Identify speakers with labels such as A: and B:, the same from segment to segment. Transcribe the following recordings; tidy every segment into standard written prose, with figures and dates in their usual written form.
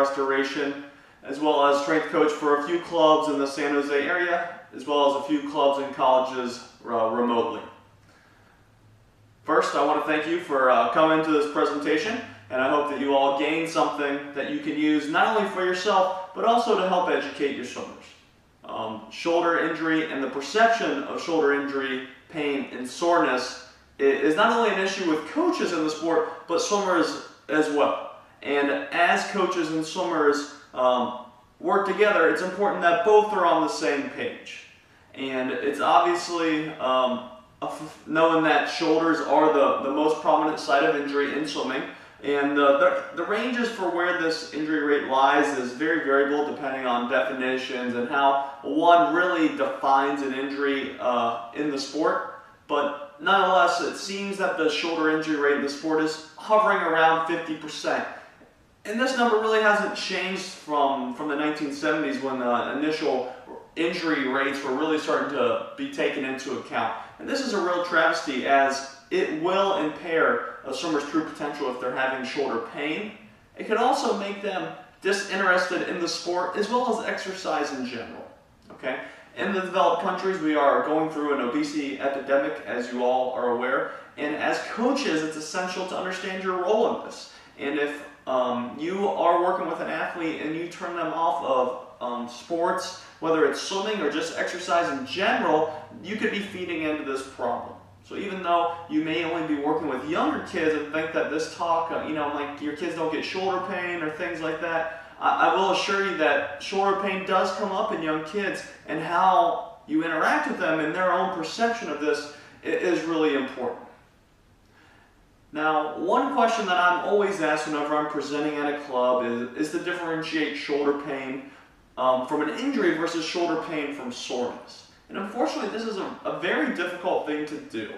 A: restoration, as well as strength coach for a few clubs in the San Jose area, as well as a few clubs and colleges remotely. First, I want to thank you for coming to this presentation, and I hope that you all gain something that you can use not only for yourself, but also to help educate your swimmers. Shoulder injury and the perception of shoulder injury, pain, and soreness is not only an issue with coaches in the sport, but swimmers as well. And as coaches and swimmers work together, it's important that both are on the same page. And it's obviously knowing that shoulders are the most prominent site of injury in swimming. And the ranges for where this injury rate lies is very variable depending on definitions and how one really defines an injury in the sport. But nonetheless, it seems that the shoulder injury rate in the sport is hovering around 50%. And this number really hasn't changed from the 1970s when the initial injury rates were really starting to be taken into account. And this is a real travesty, as it will impair a swimmer's true potential if they're having shoulder pain. It could also make them disinterested in the sport as well as exercise in general. Okay? In the developed countries, we are going through an obesity epidemic, as you all are aware. And as coaches, it's essential to understand your role in this. And if you are working with an athlete and you turn them off of sports, whether it's swimming or just exercise in general, you could be feeding into this problem. So even though you may only be working with younger kids and think that this talk, like your kids don't get shoulder pain or things like that, I will assure you that shoulder pain does come up in young kids, and how you interact with them and their own perception of this is really important. Now, one question that I'm always asked whenever I'm presenting at a club is to differentiate shoulder pain from an injury versus shoulder pain from soreness. And unfortunately, this is a very difficult thing to do.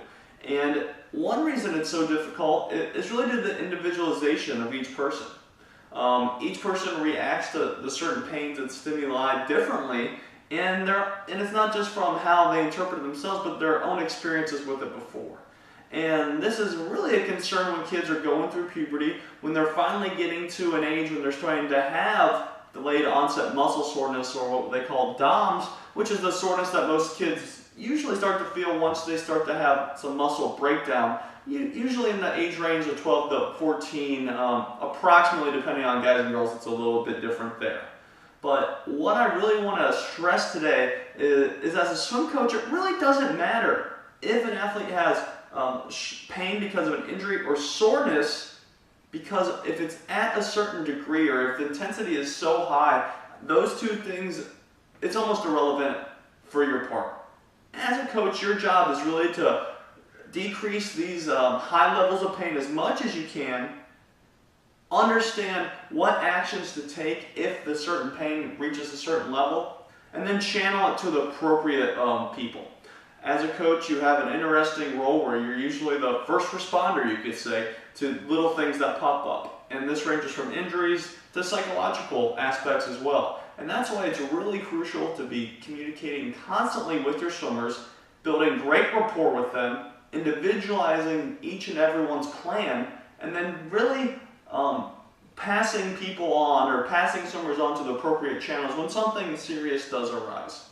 A: And one reason it's so difficult is really to the individualization of each person. Each person reacts to the certain pains and stimuli differently, and it's not just from how they interpret themselves, but their own experiences with it before. And this is really a concern when kids are going through puberty, when they're finally getting to an age when they're starting to have delayed onset muscle soreness, or what they call DOMS, which is the soreness that most kids usually start to feel once they start to have some muscle breakdown, usually in the age range of 12 to 14, approximately, depending on guys and girls, it's a little bit different there. But what I really want to stress today is as a swim coach, it really doesn't matter if an athlete has pain because of an injury or soreness, because if it's at a certain degree or if the intensity is so high, those two things, it's almost irrelevant for your part. As a coach, your job is really to decrease these high levels of pain as much as you can, understand what actions to take if the certain pain reaches a certain level, and then channel it to the appropriate people. As a coach, you have an interesting role where you're usually the first responder, you could say, to little things that pop up. And this ranges from injuries to psychological aspects as well. And that's why it's really crucial to be communicating constantly with your swimmers, building great rapport with them, individualizing each and everyone's plan, and then really passing people on, or passing swimmers on to the appropriate channels when something serious does arise.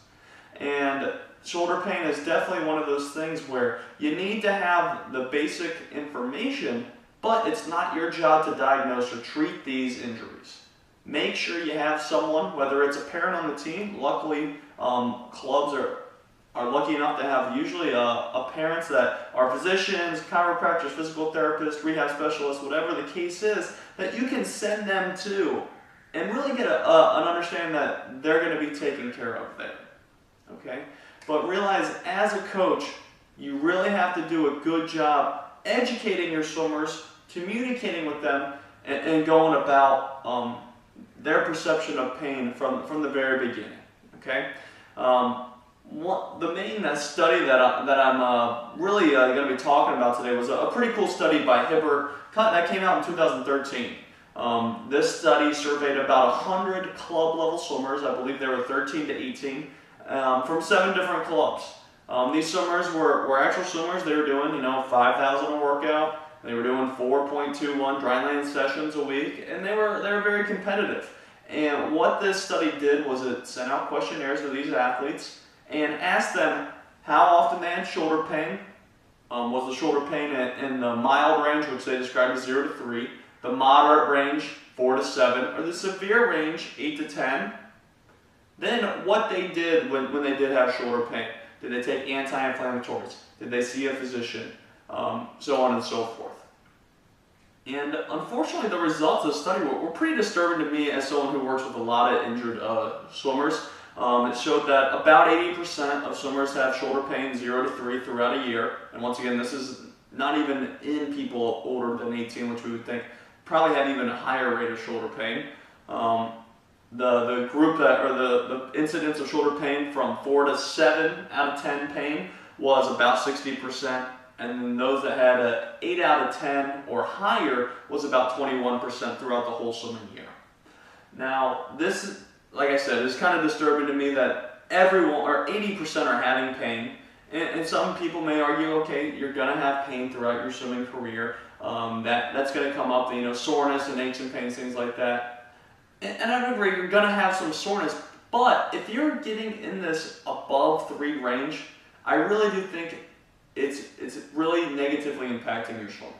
A: And shoulder pain is definitely one of those things where you need to have the basic information, but it's not your job to diagnose or treat these injuries. Make sure you have someone, whether it's a parent on the team. Luckily, clubs are lucky enough to have usually parents that are physicians, chiropractors, physical therapists, rehab specialists, whatever the case is, that you can send them to and really get an understanding that they're going to be taken care of there. Okay? But realize, as a coach, you really have to do a good job educating your swimmers, communicating with them, and going about their perception of pain from the very beginning. Okay? The main study that I'm really going to be talking about today was a pretty cool study by Hibbert that came out in 2013. This study surveyed about 100 club-level swimmers. I believe there were 13 to 18. From 7 different clubs. These swimmers were actual swimmers. They were doing, 5,000 a workout. They were doing 4.21 dry land sessions a week, and they were very competitive. And what this study did was it sent out questionnaires to these athletes and asked them how often they had shoulder pain. Was the shoulder pain in the mild range, which they described as 0 to 3, the moderate range, 4 to 7, or the severe range, 8 to 10. Then what they did when they did have shoulder pain. Did they take anti-inflammatories? Did they see a physician? So on and so forth. And unfortunately, the results of the study were pretty disturbing to me as someone who works with a lot of injured swimmers. It showed that about 80% of swimmers have shoulder pain 0 to 3 throughout a year. And once again, this is not even in people older than 18, which we would think probably have even a higher rate of shoulder pain. The group that, or the incidence of shoulder pain from 4 to 7 out of 10 pain was about 60%. And then those that had an 8 out of 10 or higher was about 21% throughout the whole swimming year. Now, this, like I said, is kind of disturbing to me that everyone, or 80% are having pain. And some people may argue, okay, you're going to have pain throughout your swimming career. That's going to come up, soreness and aches and pains, things like that. And I would agree, you're going to have some soreness. But if you're getting in this above 3 range, I really do think it's really negatively impacting your swimmers.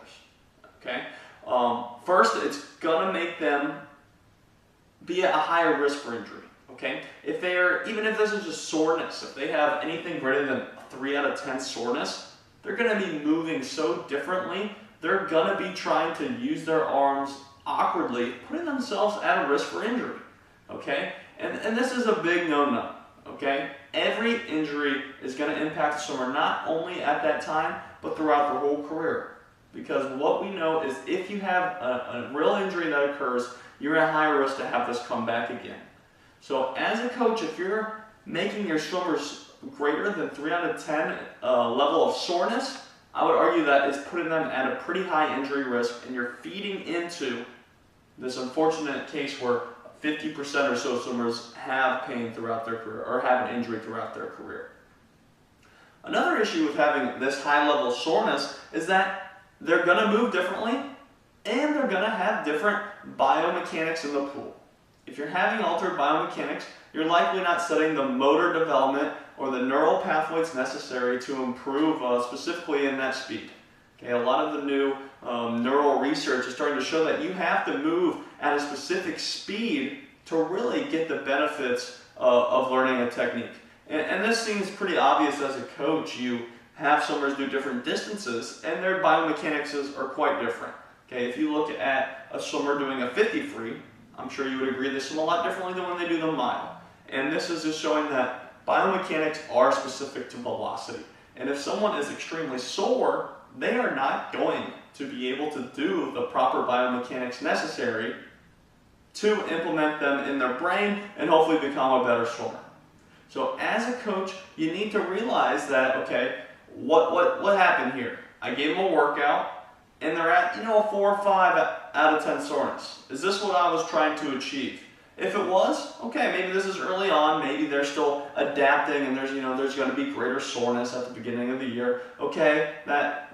A: Okay. First, it's gonna make them be at a higher risk for injury. Okay. Even if this is just soreness, if they have anything greater than 3 out of 10 soreness, they're gonna be moving so differently. They're gonna be trying to use their arms awkwardly, putting themselves at a risk for injury. Okay. And this is a big no-no. Okay, every injury is going to impact the swimmer not only at that time, but throughout their whole career. Because what we know is if you have a real injury that occurs, you're at higher risk to have this come back again. So as a coach, if you're making your swimmers greater than 3 out of 10 level of soreness, I would argue that it's putting them at a pretty high injury risk, and you're feeding into this unfortunate case where 50% or so swimmers have pain throughout their career or have an injury throughout their career. Another issue with having this high level of soreness is that they're going to move differently and they're going to have different biomechanics in the pool. If you're having altered biomechanics, you're likely not studying the motor development or the neural pathways necessary to improve specifically in that speed. Okay, a lot of the new neural research is starting to show that you have to move at a specific speed to really get the benefits of learning a technique. And this seems pretty obvious as a coach. You have swimmers do different distances and their biomechanics are quite different. Okay, if you look at a swimmer doing a 50 free, I'm sure you would agree they swim a lot differently than when they do the mile. And this is just showing that biomechanics are specific to velocity. And if someone is extremely sore, they are not going to be able to do the proper biomechanics necessary to implement them in their brain and hopefully become a better swimmer. So as a coach, you need to realize that, okay, what happened here? I gave them a workout and they're at, a 4 or 5 out of 10 soreness. Is this what I was trying to achieve? If it was, okay, maybe this is early on, maybe they're still adapting and there's going to be greater soreness at the beginning of the year. Okay,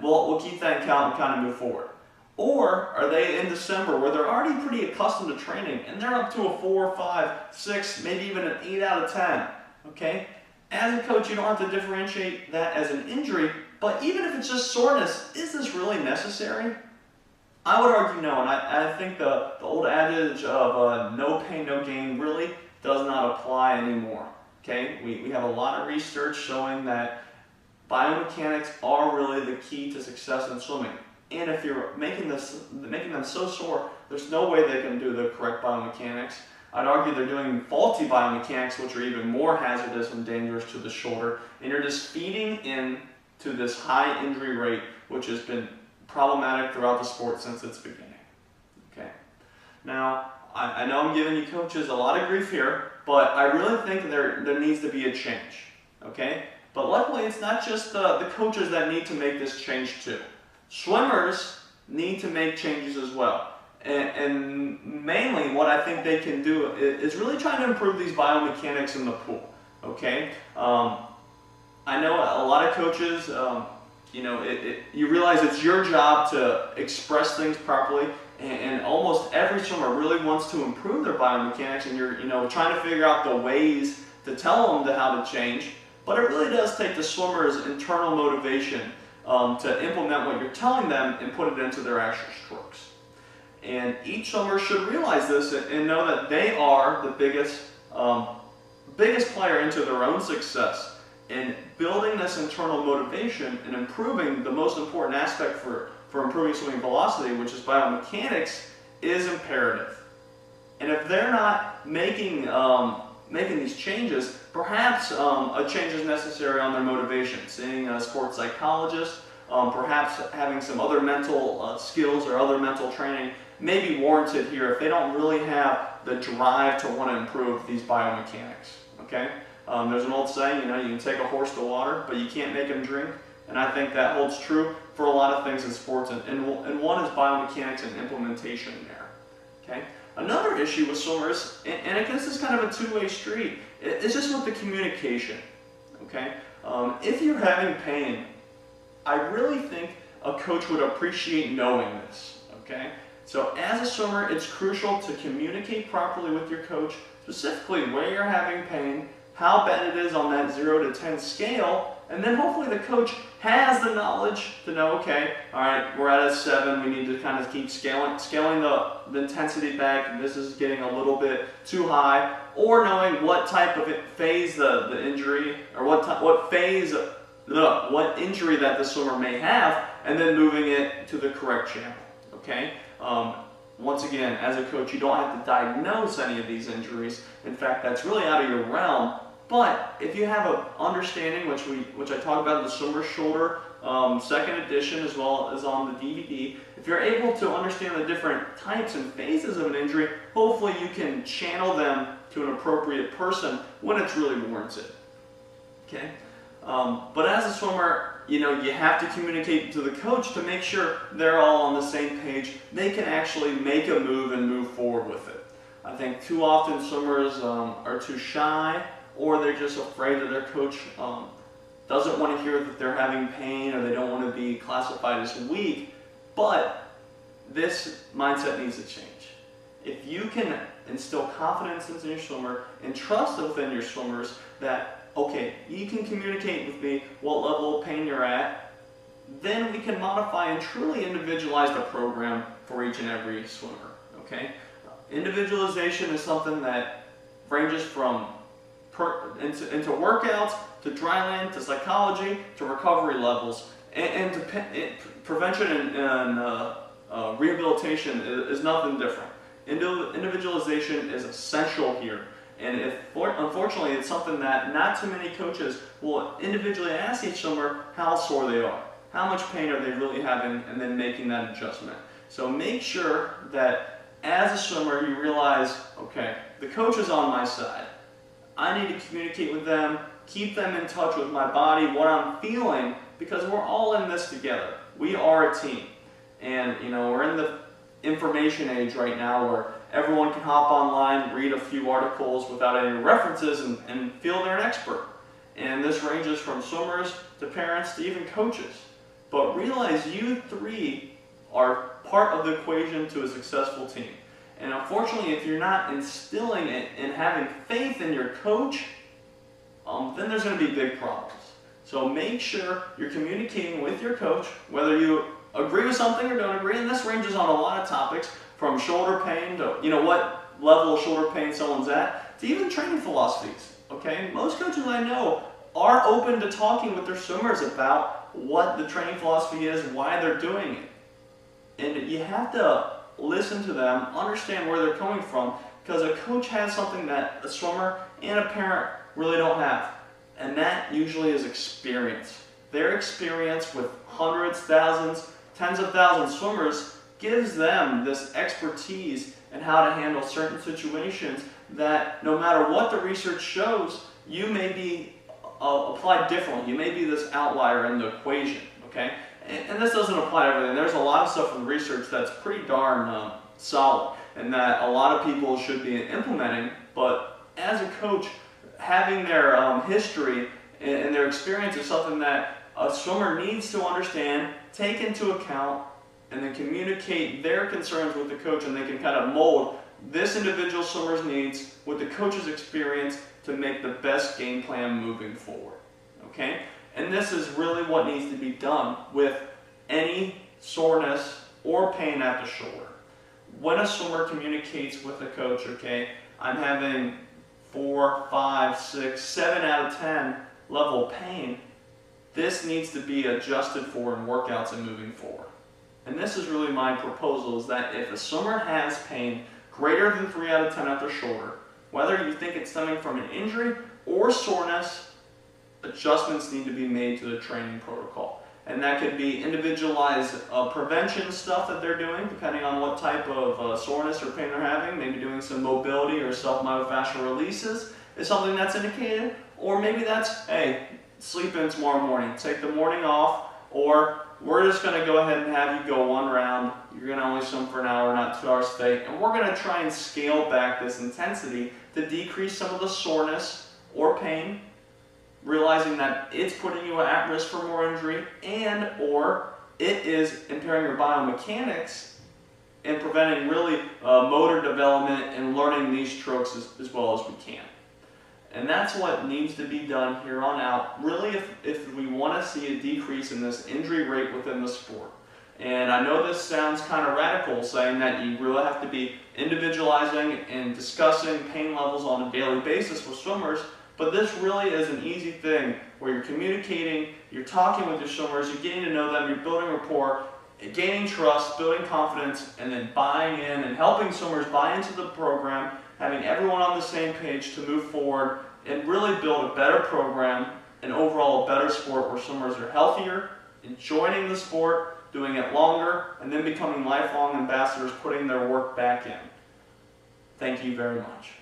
A: we'll keep that in count and kind of move forward. Or are they in December where they're already pretty accustomed to training and they're up to a 4, 5, 6, maybe even an 8 out of 10. Okay, as a coach, you don't have to differentiate that as an injury, but even if it's just soreness, is this really necessary? I would argue no, and I think the old adage of no pain, no gain really does not apply anymore. Okay, we have a lot of research showing that biomechanics are really the key to success in swimming. And if you're making them so sore, there's no way they can do the correct biomechanics. I'd argue they're doing faulty biomechanics, which are even more hazardous and dangerous to the shoulder, and you're just feeding into this high injury rate, which has been problematic throughout the sport since its beginning. Okay. Now, I know I'm giving you coaches a lot of grief here, but I really think there needs to be a change. Okay. But luckily, it's not just the coaches that need to make this change too. Swimmers need to make changes as well. And mainly what I think they can do is really trying to improve these biomechanics in the pool. Okay. I know a lot of coaches, you realize it's your job to express things properly and almost every swimmer really wants to improve their biomechanics, and you're trying to figure out the ways to tell them how to change. But it really does take the swimmer's internal motivation to implement what you're telling them and put it into their actual strokes. And each swimmer should realize this and know that they are the biggest player into their own success. And building this internal motivation and improving the most important aspect for improving swimming velocity, which is biomechanics, is imperative. And if they're not making these changes, perhaps a change is necessary on their motivation. Seeing a sports psychologist, perhaps having some other mental skills or other mental training may be warranted here if they don't really have the drive to want to improve these biomechanics. Okay? There's an old saying, you can take a horse to water, but you can't make him drink. And I think that holds true for a lot of things in sports, and one is biomechanics and implementation there. Okay? Another issue with swimmers, and I guess it's kind of a two-way street, it's just with the communication. Okay? If you're having pain, I really think a coach would appreciate knowing this. Okay? So as a swimmer, it's crucial to communicate properly with your coach, specifically where you're having pain, how bad it is on that 0 to 10 scale, and then hopefully the coach has the knowledge to know, okay, all right, we're at a 7, we need to kind of keep scaling the intensity back, this is getting a little bit too high, or knowing what type of phase the injury, or what injury that the swimmer may have, and then moving it to the correct channel, okay? Once again, as a coach, you don't have to diagnose any of these injuries. In fact, that's really out of your realm. But if you have an understanding, which I talked about in the swimmer's shoulder, second edition, as well as on the DVD, if you're able to understand the different types and phases of an injury, hopefully you can channel them to an appropriate person when it's really warranted. Okay? But as a swimmer, you have to communicate to the coach to make sure they're all on the same page. They can actually make a move and move forward with it. I think too often swimmers are too shy, or they're just afraid that their coach doesn't want to hear that they're having pain, or they don't want to be classified as weak. But this mindset needs to change. If you can instill confidence in your swimmer and trust within your swimmers that, okay, you can communicate with me what level of pain you're at, then we can modify and truly individualize the program for each and every swimmer, okay? Individualization is something that ranges from into workouts, to dry land, to psychology, to recovery levels, and to prevention and rehabilitation is nothing different. Individualization is essential here. And unfortunately, it's something that not too many coaches will individually ask each swimmer how sore they are, how much pain are they really having, and then making that adjustment. So make sure that as a swimmer you realize, okay, the coach is on my side. I need to communicate with them, keep them in touch with my body, what I'm feeling, because we're all in this together. We are a team. And we're in the information age right now where everyone can hop online, read a few articles without any references, and feel they're an expert. And this ranges from swimmers to parents to even coaches. But realize you three are part of the equation to a successful team. And unfortunately, if you're not instilling it and having faith in your coach, then there's going to be big problems. So make sure you're communicating with your coach, whether you agree with something or don't agree, and this ranges on a lot of topics, from shoulder pain to what level of shoulder pain someone's at, to even training philosophies. Okay, most coaches I know are open to talking with their swimmers about what the training philosophy is, why they're doing it, and you have to listen to them, understand where they're coming from, because a coach has something that a swimmer and a parent really don't have, and that usually is experience. Their experience with hundreds, thousands, tens of thousands of swimmers gives them this expertise in how to handle certain situations that no matter what the research shows, you may be applied differently. You may be this outlier in the equation, okay? And this doesn't apply to everything. There's a lot of stuff in research that's pretty darn solid and that a lot of people should be implementing, but as a coach, having their history and their experience is something that a swimmer needs to understand, take into account, and then communicate their concerns with the coach, and they can kind of mold this individual swimmer's needs with the coach's experience to make the best game plan moving forward. Okay? And this is really what needs to be done with any soreness or pain at the shoulder. When a swimmer communicates with a coach, okay, I'm having 4, 5, 6, 7 out of 10 level pain, this needs to be adjusted for in workouts and moving forward. And this is really my proposal, is that if a swimmer has pain greater than 3 out of 10 at their shoulder, whether you think it's stemming from an injury or soreness, adjustments need to be made to the training protocol. And that could be individualized prevention stuff that they're doing, depending on what type of soreness or pain they're having. Maybe doing some mobility or self-myofascial releases is something that's indicated. Or maybe that's, hey, sleep in tomorrow morning, take the morning off, or we're just going to go ahead and have you go 1 round. You're going to only swim for an hour, not 2 hours straight. And we're going to try and scale back this intensity to decrease some of the soreness or pain, realizing that it's putting you at risk for more injury, and or it is impairing your biomechanics and preventing really motor development and learning these strokes as well as we can. And that's what needs to be done here on out, really, if we want to see a decrease in this injury rate within the sport. And I know this sounds kind of radical, saying that you really have to be individualizing and discussing pain levels on a daily basis with swimmers, but this really is an easy thing where you're communicating, you're talking with your swimmers, you're getting to know them, you're building rapport, gaining trust, building confidence, and then buying in and helping swimmers buy into the program, having everyone on the same page to move forward and really build a better program and overall a better sport where swimmers are healthier, enjoying the sport, doing it longer, and then becoming lifelong ambassadors, putting their work back in. Thank you very much.